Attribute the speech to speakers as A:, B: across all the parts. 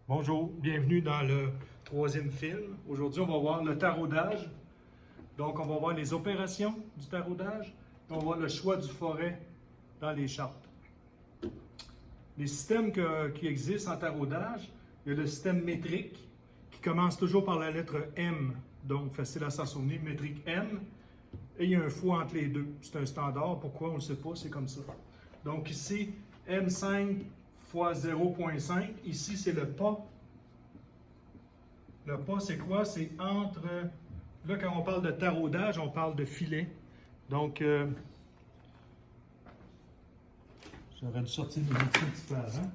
A: Bonjour, bienvenue dans le troisième film. Aujourd'hui, on va voir le taraudage. Donc, on va voir les opérations du taraudage. Et on va voir le choix du forêt dans les chartes. Les systèmes qui existent en taraudage, il y a le système métrique qui commence toujours par la lettre M. Donc, facile à s'en souvenir, métrique M. Et il y a un fou entre les deux. C'est un standard. Pourquoi? On ne le sait pas, c'est comme ça. Donc ici, M5 fois 0.5. Ici, c'est le pas. Le pas, c'est quoi? C'est entre... Là, quand on parle de taraudage, on parle de filet. Donc, j'aurais dû sortir mes outils différents.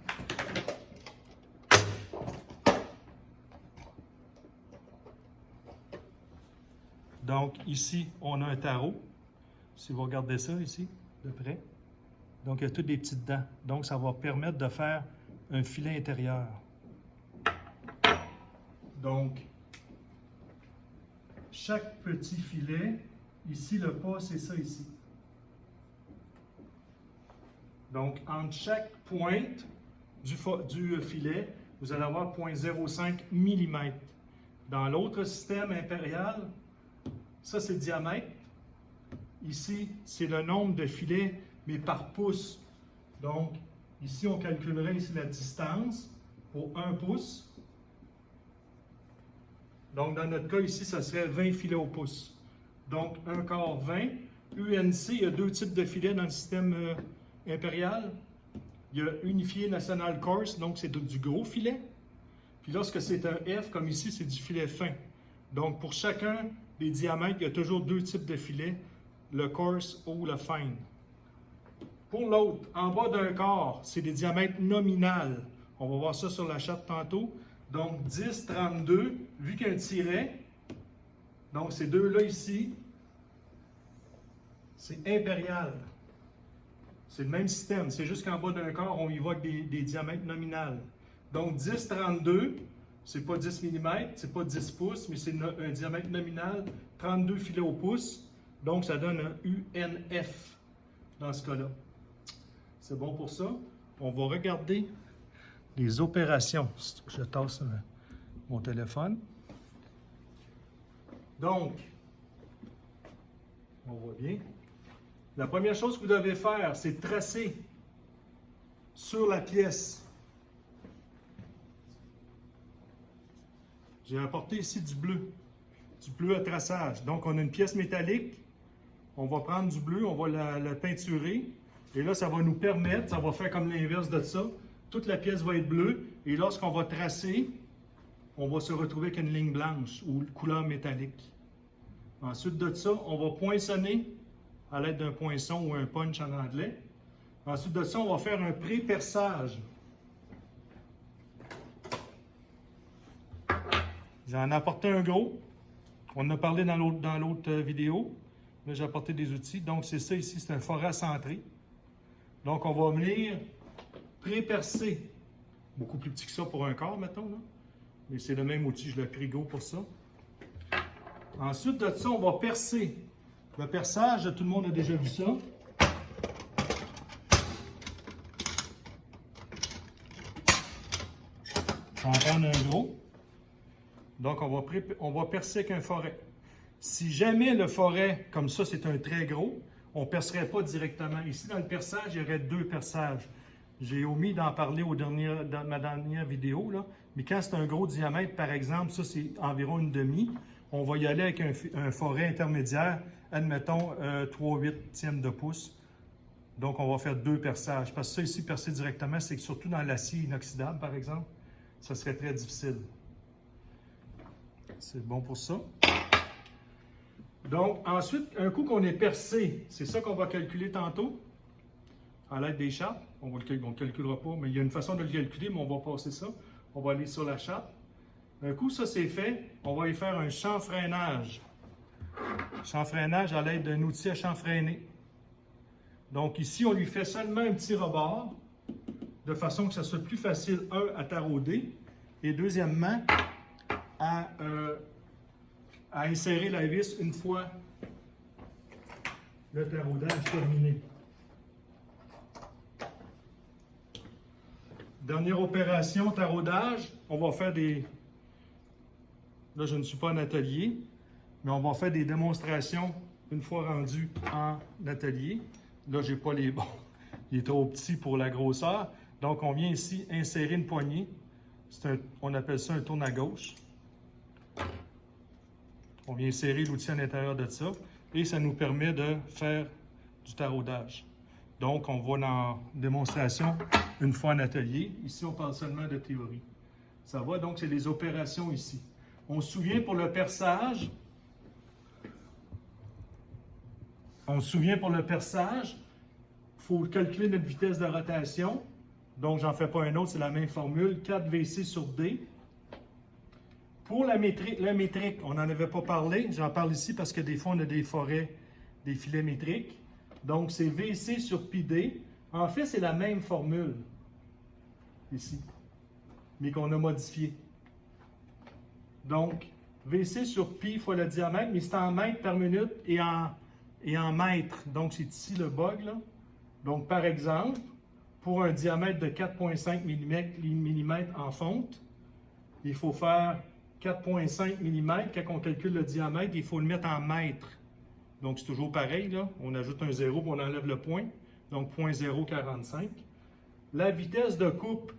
A: Donc, ici, on a un tarot. Si vous regardez ça ici, de près. Donc, il y a toutes des petites dents. Donc, ça va permettre de faire un filet intérieur. Donc, chaque petit filet, ici, le pas, c'est ça ici. Donc, entre chaque pointe du filet, vous allez avoir 0.05 mm. Dans l'autre système impérial, ça, c'est le diamètre. Ici, c'est le nombre de filets, mais par pouce. Donc, ici, on calculerait ici la distance pour 1 pouce. Donc, dans notre cas, ici, ça serait 20 filets au pouce. Donc, 1 quart 20. UNC, il y a deux types de filets dans le système impérial. Il y a unifié national coarse, donc c'est du gros filet. Puis lorsque c'est un F, comme ici, c'est du filet fin. Donc, pour chacun des diamètres, il y a toujours deux types de filets, le coarse ou le fine. Pour l'autre, en bas d'un quart, c'est des diamètres nominales. On va voir ça sur la charte tantôt. Donc, 10, 32, vu qu'il y a un tiret, donc ces deux-là ici, c'est impérial. C'est le même système, c'est juste qu'en bas d'un quart, on y voit des diamètres nominales. Donc, 10, 32, c'est pas 10 mm, c'est pas 10 pouces, mais c'est un diamètre nominal, 32 filets au pouce. Donc, ça donne un UNF dans ce cas-là. C'est bon pour ça. On va regarder les opérations. Je tasse mon téléphone. Donc, on voit bien. La première chose que vous devez faire, c'est tracer sur la pièce. J'ai apporté ici du bleu à traçage. Donc, on a une pièce métallique. On va prendre du bleu, on va la peinturer. Et là, ça va nous permettre, ça va faire comme l'inverse de ça. Toute la pièce va être bleue. Et lorsqu'on va tracer, on va se retrouver avec une ligne blanche ou couleur métallique. Ensuite de ça, on va poinçonner à l'aide d'un poinçon ou un punch en anglais. Ensuite de ça, on va faire un pré-perçage. J'en ai apporté un gros. On en a parlé dans l'autre vidéo. Là, j'ai apporté des outils. Donc, c'est ça ici, c'est un forêt centré. Donc, on va venir pré-percer. Beaucoup plus petit que ça pour un quart, mettons. Là. Mais c'est le même outil, je l'ai pris gros pour ça. Ensuite de ça, on va percer. Le perçage, tout le monde a déjà vu ça. On va prendre un gros. Donc, on va percer avec un forêt. Si jamais le forêt, comme ça, c'est un très gros, on ne percerait pas directement. Ici, dans le perçage, il y aurait deux perçages. J'ai omis d'en parler dans ma dernière vidéo, là. Mais quand c'est un gros diamètre, par exemple, ça, c'est environ une demi, on va y aller avec un forêt intermédiaire, admettons 3/8 de pouce. Donc, on va faire deux perçages. Parce que ça, ici, percer directement, c'est que surtout dans l'acier inoxydable, par exemple, ça serait très difficile. C'est bon pour ça. Donc, ensuite, un coup qu'on est percé, c'est ça qu'on va calculer tantôt, à l'aide des chartes. On ne le calculera pas, mais il y a une façon de le calculer, mais on va passer ça. On va aller sur la charte. Un coup, ça c'est fait, on va y faire un chanfreinage. Chanfreinage à l'aide d'un outil à chanfreiner. Donc ici, on lui fait seulement un petit rebord, de façon que ça soit plus facile, un, à tarauder, et deuxièmement, à insérer la vis une fois le taraudage terminé. Dernière opération, taraudage. On va faire des... Là, je ne suis pas en atelier, mais on va faire des démonstrations une fois rendu en atelier. Là, j'ai pas les bons. Il est trop petit pour la grosseur. Donc, on vient ici insérer une poignée. On appelle ça un tourne à gauche. On vient insérer l'outil à l'intérieur de ça et ça nous permet de faire du taraudage. Donc, on va dans démonstration une fois en atelier. Ici, on parle seulement de théorie. Ça va? Donc, c'est les opérations ici. On se souvient pour le perçage. Il faut calculer notre vitesse de rotation. Donc, j'en fais pas un autre, c'est la même formule. 4 VC sur D. Pour la métrique, on n'en avait pas parlé. J'en parle ici parce que des fois, on a des forêts, des filets métriques. Donc, c'est VC sur pi D. En fait, c'est la même formule ici, mais qu'on a modifiée. Donc, VC sur pi fois le diamètre, mais c'est en mètres par minute et en mètres. Donc, c'est ici le bug, là. Donc, par exemple, pour un diamètre de 4,5 mm en fonte, il faut faire 4,5 mm. Quand on calcule le diamètre, il faut le mettre en mètres. Donc, c'est toujours pareil, là. On ajoute un 0 et on enlève le point. Donc, 0,045. La vitesse de coupe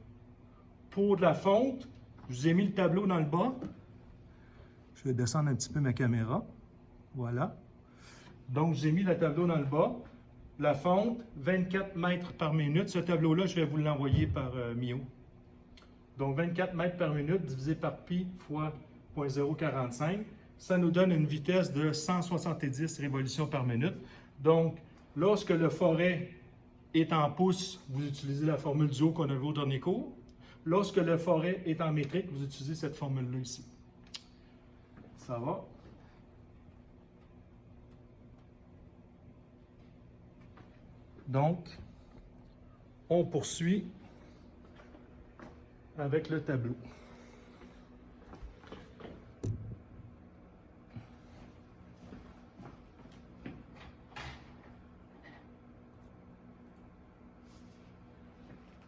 A: pour de la fonte, je vous ai mis le tableau dans le bas. Je vais descendre un petit peu ma caméra. Voilà. Donc, j'ai mis le tableau dans le bas. La fonte, 24 mètres par minute. Ce tableau-là, je vais vous l'envoyer par Mio. Donc, 24 mètres par minute divisé par pi fois 0,045. Ça nous donne une vitesse de 170 révolutions par minute. Donc, lorsque le forêt est en pouces, vous utilisez la formule du haut qu'on a vu au dernier cours. Lorsque le forêt est en métrique, vous utilisez cette formule-là ici. Ça va? Donc, on poursuit avec le tableau.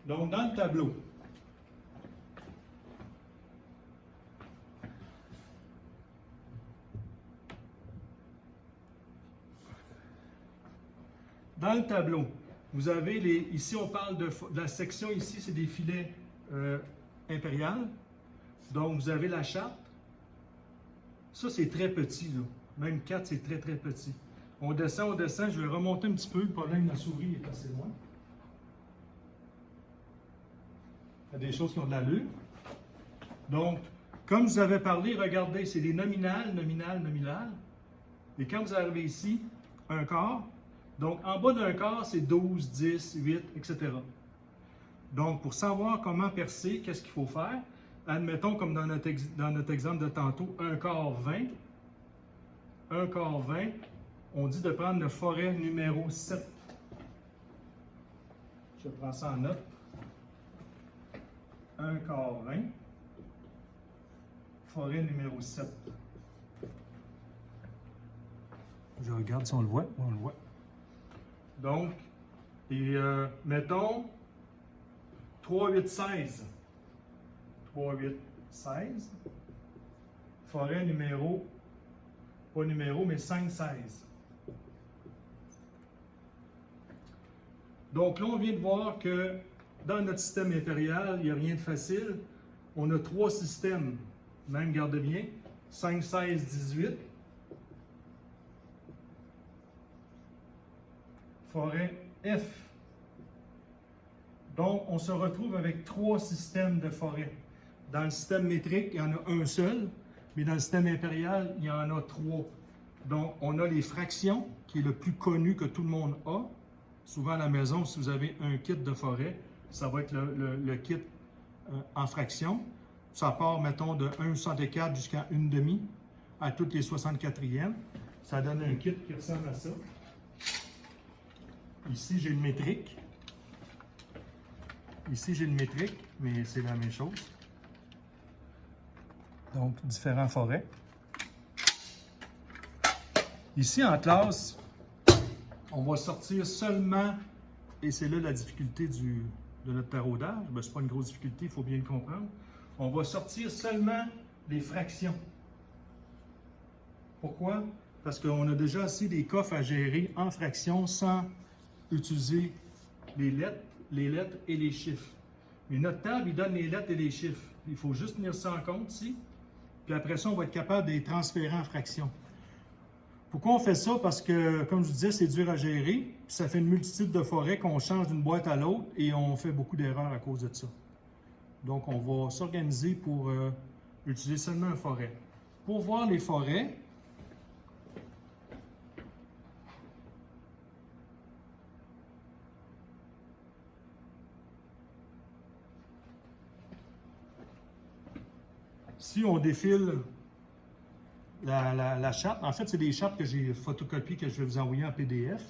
A: Donc, dans le tableau, vous avez ici on parle de la section, ici c'est des filets impériales. Donc vous avez la charte. Ça c'est très petit, là. Même 4 c'est très très petit. On descend, je vais remonter un petit peu, le problème de la souris est assez loin. Il y a des choses qui ont de l'allure. Donc, comme je vous avais parlé, regardez, c'est des nominales. Et quand vous arrivez ici, un quart. Donc, en bas d'un quart, c'est 12, 10, 8, etc. Donc, pour savoir comment percer, qu'est-ce qu'il faut faire? Admettons, comme dans notre exemple de tantôt, un quart 20. Un quart 20, on dit de prendre le forêt numéro 7. Je prends ça en note. Un quart 20. Forêt numéro 7. Je regarde si on le voit. On le voit. Donc, mettons 3, 8, 16. 3, 8, 16. Forêt numéro, pas numéro, mais 5, 16. Donc là, on vient de voir que dans notre système impérial, il n'y a rien de facile. On a 3 systèmes. Même, gardez bien, 5, 16, 18. Forêt F. Donc, on se retrouve avec 3 systèmes de forêt. Dans le système métrique, il y en a un seul, mais dans le système impérial, il y en a 3. Donc, on a les fractions, qui est le plus connu que tout le monde a. Souvent à la maison, si vous avez un kit de forêt, ça va être le kit en fractions. Ça part, mettons, de 1,64 jusqu'à 1,5 à toutes les 64e. Ça donne un kit qui ressemble à ça. Ici, j'ai une métrique. Ici, j'ai une métrique, mais c'est la même chose. Donc, différents forêts. Ici, en classe, on va sortir seulement, et c'est là la difficulté de notre taraudage. Ce n'est pas une grosse difficulté, il faut bien le comprendre. On va sortir seulement les fractions. Pourquoi? Parce qu'on a déjà assez des coffres à gérer en fractions sans utiliser les lettres et les chiffres. Mais notre table, il donne les lettres et les chiffres. Il faut juste tenir ça en compte ici. Puis après ça, on va être capable de les transférer en fractions. Pourquoi on fait ça? Parce que, comme je vous disais, c'est dur à gérer. Puis ça fait une multitude de forêts qu'on change d'une boîte à l'autre et on fait beaucoup d'erreurs à cause de ça. Donc, on va s'organiser pour utiliser seulement un forêt. Pour voir les forêts, si on défile la charte, en fait, c'est des chartes que j'ai photocopiées que je vais vous envoyer en PDF.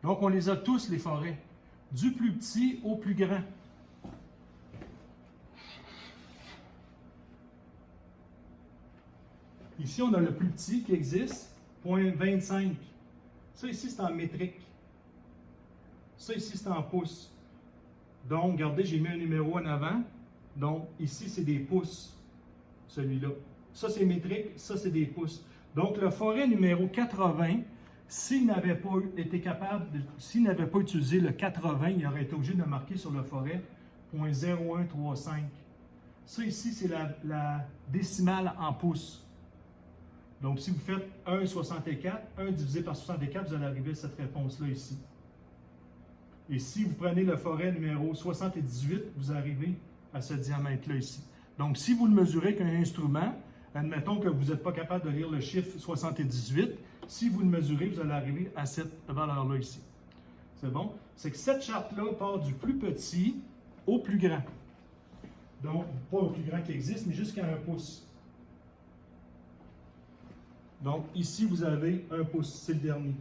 A: Donc, on les a tous, les forêts, du plus petit au plus grand. Ici, on a le plus petit qui existe, 0.25. Ça ici, c'est en métrique. Ça ici, c'est en pouces. Donc, regardez, j'ai mis un numéro en avant. Donc, ici, c'est des pouces, celui-là. Ça, c'est métrique, ça, c'est des pouces. Donc, le forêt numéro 80, s'il n'avait pas été capable, s'il n'avait pas utilisé le 80, il aurait été obligé de marquer sur le forêt 0.0135. Ça ici, c'est la décimale en pouces. Donc, si vous faites 1,64, 1 divisé par 64, vous allez arriver à cette réponse-là ici. Et si vous prenez le forêt numéro 78, vous arrivez à ce diamètre-là ici. Donc, si vous le mesurez qu'un instrument, admettons que vous n'êtes pas capable de lire le chiffre 78, si vous le mesurez, vous allez arriver à cette valeur-là ici. C'est bon? C'est que cette charte-là part du plus petit au plus grand. Donc, pas au plus grand qui existe, mais jusqu'à 1 pouce. Donc, ici, vous avez 1 pouce, c'est le dernier.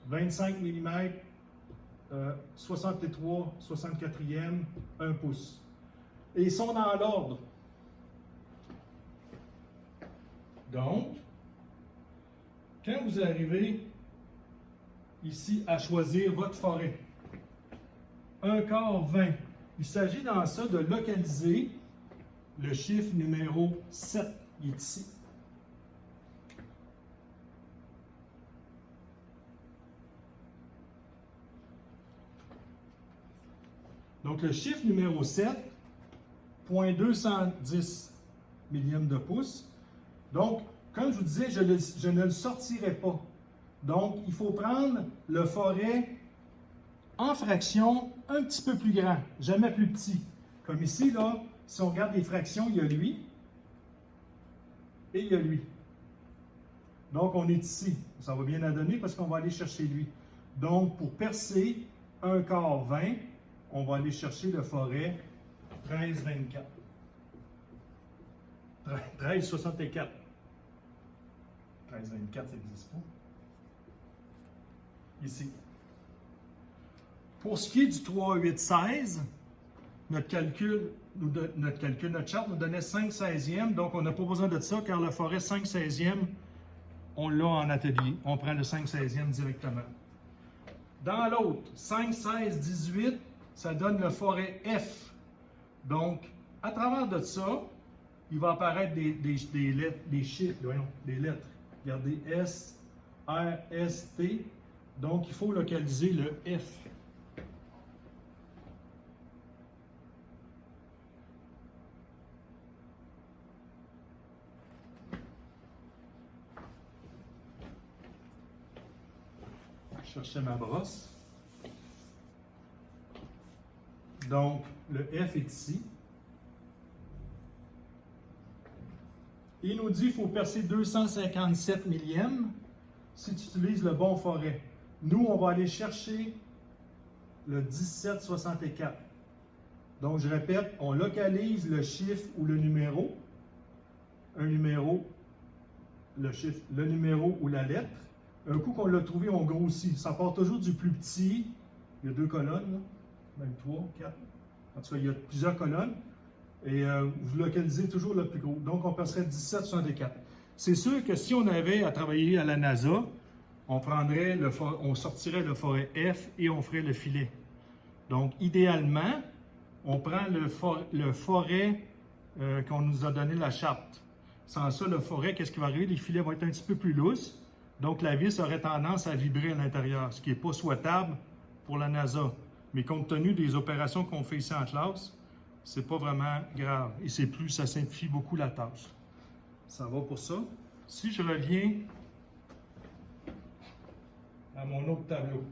A: 25 mm, 63, 64e, 1 pouce. Et ils sont dans l'ordre. Donc, quand vous arrivez ici à choisir votre forêt, 1/4 20, il s'agit dans ça de localiser le chiffre numéro 7, il est ici. Donc, le chiffre numéro 7, 0.210 millième de pouce. Donc, comme je vous disais, je ne le sortirai pas. Donc, il faut prendre le forêt en fraction un petit peu plus grand, jamais plus petit. Comme ici, là, si on regarde les fractions, il y a lui et il y a lui. Donc, on est ici. Ça va bien à donner parce qu'on va aller chercher lui. Donc, pour percer 1/4 20, on va aller chercher le forêt 1324. 1364. 1324, ça n'existe pas. Ici. Pour ce qui est du 3,8,16, notre charte nous donnait 5/16e, donc on n'a pas besoin de ça car le forêt 5/16e, on l'a en atelier. On prend le 5/16e directement. Dans l'autre, 5/16-18, ça donne le forêt F. Donc, à travers de ça, il va apparaître des lettres, des chiffres, voyons, des lettres. Regardez, S, R, S, T. Donc, il faut localiser le F. Je cherchais ma brosse. Donc, le F est ici. Il nous dit qu'il faut percer 257 millièmes si tu utilises le bon forêt. Nous, on va aller chercher le 1764. Donc, je répète, on localise le chiffre ou le numéro. Un numéro, le chiffre, le numéro ou la lettre. Un coup qu'on l'a trouvé, on grossit. Ça part toujours du plus petit. Il y a 2 colonnes, là. Même 3, 4. En tout cas, il y a plusieurs colonnes. Et vous localisez toujours le plus gros. Donc, on passerait 1764. C'est sûr que si on avait à travailler à la NASA, on sortirait le forêt F et on ferait le filet. Donc, idéalement, on prend le forêt qu'on nous a donné la charte. Sans ça, le forêt, qu'est-ce qui va arriver? Les filets vont être un petit peu plus lousses. Donc, la vis aurait tendance à vibrer à l'intérieur, ce qui n'est pas souhaitable pour la NASA. Mais compte tenu des opérations qu'on fait ici en classe, c'est pas vraiment grave. Et ça simplifie beaucoup la tâche. Ça va pour ça. Si je reviens à mon autre tableau.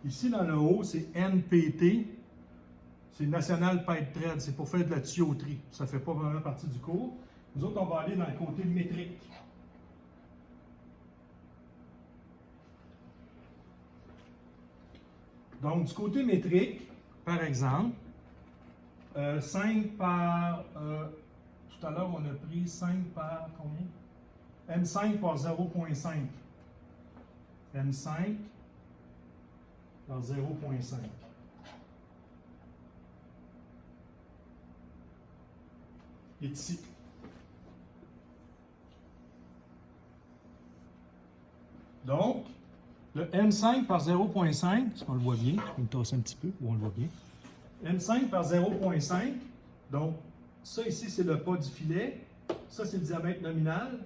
A: Ici, dans le haut, c'est NPT. C'est National Pipe Thread. C'est pour faire de la tuyauterie. Ça ne fait pas vraiment partie du cours. Nous autres, on va aller dans le côté métrique. Donc, du côté métrique, par exemple, 5 par... tout à l'heure, on a pris 5 par combien? M5 par 0.5. M5 par 0.5. Et ici. Donc, le M5 par 0.5, est-ce qu'on le voit bien? Je vais me tasser un petit peu, ou on le voit bien. M5 par 0.5, donc ça ici c'est le pas du filet, ça c'est le diamètre nominal,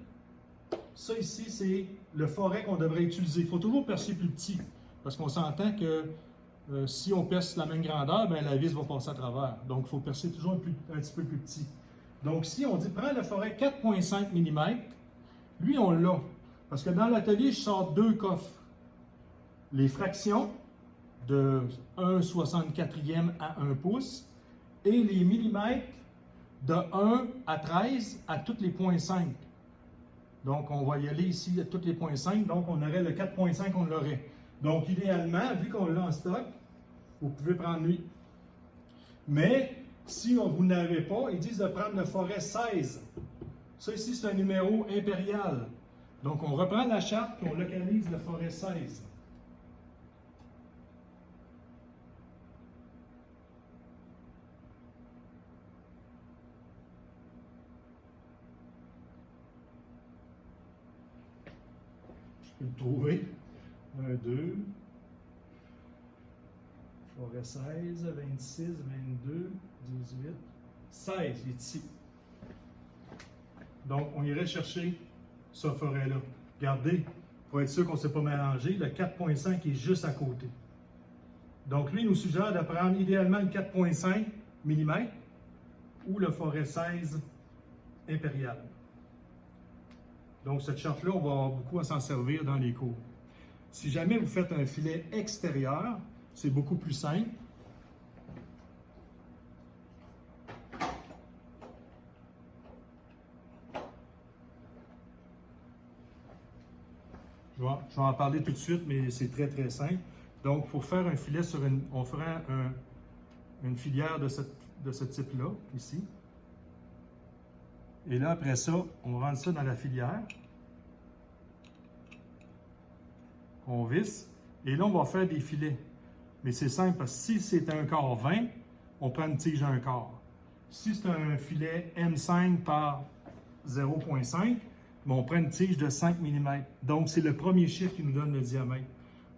A: ça ici c'est le forêt qu'on devrait utiliser. Il faut toujours percer plus petit, parce qu'on s'entend que si on perce la même grandeur, bien, la vis va passer à travers. Donc il faut percer toujours un petit peu plus petit. Donc si on dit prends le forêt 4.5 mm, lui on l'a, parce que dans l'atelier je sors deux coffres. Les fractions de 1/64e à 1 pouce et les millimètres de 1 à 13 à tous les 0.5. Donc, on va y aller ici à tous les 0.5. Donc, on aurait le 4.5, on l'aurait. Donc, idéalement, vu qu'on l'a en stock, vous pouvez prendre lui. Mais, si vous n'avez pas, ils disent de prendre le forêt 16. Ça ici, c'est un numéro impérial. Donc, on reprend la charte et on localise le forêt 16. Je peux le trouver. 1, 2. Forêt 16, 26, 22, 18, 16. Il est ici. Donc, on irait chercher ce forêt-là. Regardez, pour être sûr qu'on ne s'est pas mélangé, le 4.5 est juste à côté. Donc, lui, il nous suggère de prendre idéalement le 4.5 mm ou le forêt 16 impérial. Donc, cette charte-là, on va avoir beaucoup à s'en servir dans les cours. Si jamais vous faites un filet extérieur, c'est beaucoup plus simple. Je vais en parler tout de suite, mais c'est très, très simple. Donc, pour faire un filet sur on fera une filière de ce type-là, ici. Et là, après ça, on rentre ça dans la filière. On visse. Et là, on va faire des filets. Mais c'est simple, parce que si c'est un quart 20, on prend une tige à un quart. Si c'est un filet M5 par 0.5, on prend une tige de 5 mm. Donc, c'est le premier chiffre qui nous donne le diamètre.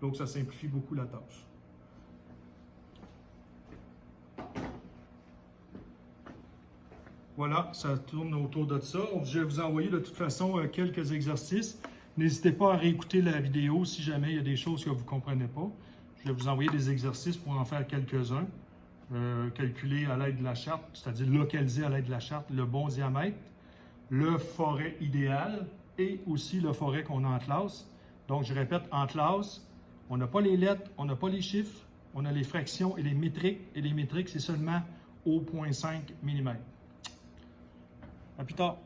A: Donc, ça simplifie beaucoup la tâche. Voilà, ça tourne autour de ça. Je vais vous envoyer de toute façon quelques exercices. N'hésitez pas à réécouter la vidéo si jamais il y a des choses que vous ne comprenez pas. Je vais vous envoyer des exercices pour en faire quelques-uns. Calculer à l'aide de la charte, c'est-à-dire localiser à l'aide de la charte le bon diamètre, le forêt idéal et aussi le forêt qu'on a en classe. Donc, je répète, en classe, on n'a pas les lettres, on n'a pas les chiffres, on a les fractions et les métriques. Et les métriques, c'est seulement au 0.5 mm. À plus tard.